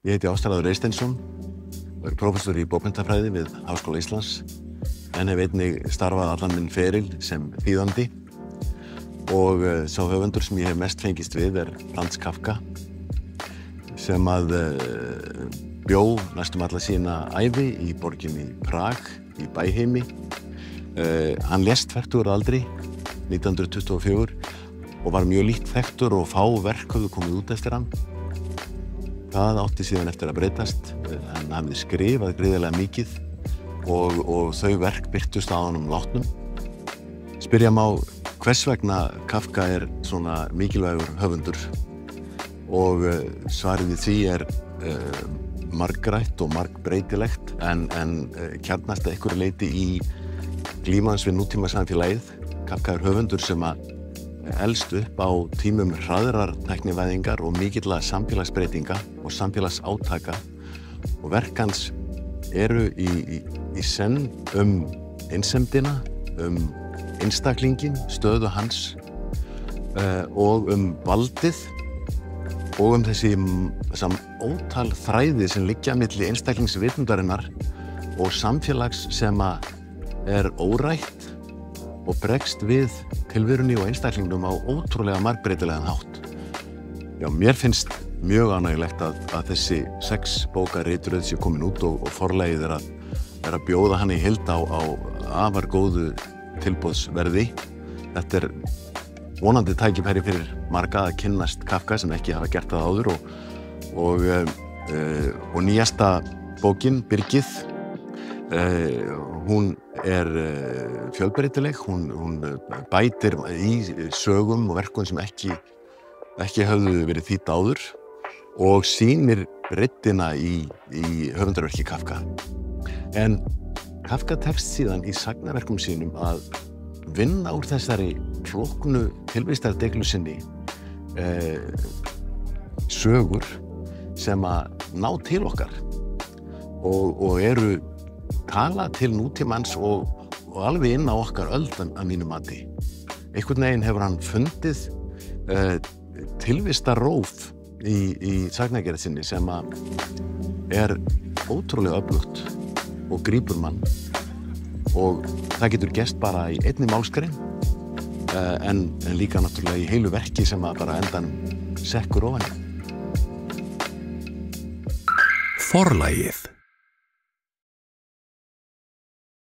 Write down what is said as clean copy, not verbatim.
Ég heiti Ástráður Eysteinsson og er prófessor í bókmenntafræði við Háskóla Íslands en hef einnig starfað allan minn feril sem þýðandi og sá höfundur sem ég hef mest fengist við er Franz Kafka sem að bjó næstum alla sína ævi í borginni Prag í Bæheimi. Hann lést fertugur að aldri 1924 og var mjög lítt þekktur og fá verk höfðu komið út eftir hann. Það átti síðan eftir að breytast. Hann hafði skrifað gríðarlega mikið og þau verk birtust á honum látnum. Spyrja má hvers vegna Kafka er svona mikilvægur höfundur og svarið við því er margrætt og margbreytilegt en kjarnast að einhverju leyti í glímu hans við nútímasamfélagið. Kafka er höfundur sem að elst upp á tímum hraðrar tæknivæðingar og mikilla samfélagsbreytinga og samfélagsátaka og verk hans eru í senn einsemdina, einstaklinginn, stöðu hans og valdið og þessam ótal þræði sem liggja milli einstaklingsvitundarinnar og samfélags sem er órætt og bregst við tilverunni og einstaklingnum á ótrúlega margbreytilegan hátt. Já, mér finnst mjög ánægjulegt að þessi 6 bóka ritröð sé komin út og forlagið er að bjóða hann í heild á afar góðu tilboðsverði. Þetta er vonandi tækifæri fyrir marga að kynnast Kafka sem ekki hafa gert það áður og nýjasta bókin, Byrgið, hún er fjölbreytileg, hún bætir í sögum og verkum sem ekki höfðu verið þýdd áður og sýnir breiddina í höfundarverki Kafka. En Kafka tekst síðan í sagnaverkum sínum að vinna úr þessari flóknu tilvistardeiglu sinni sögur sem að ná til okkar og eru tala til nútímans og alveg inn á okkar öld að mínu mati. Einhvern veginn hefur hann fundið tilvistarróf í sagnagerð sinni sem er ótrúlega öflugt og grípur mann og það getur gerst bara í einni málsgrein en líka náttúrulega í heilu verki sem bara endan sekkur ofan í. Forlagið.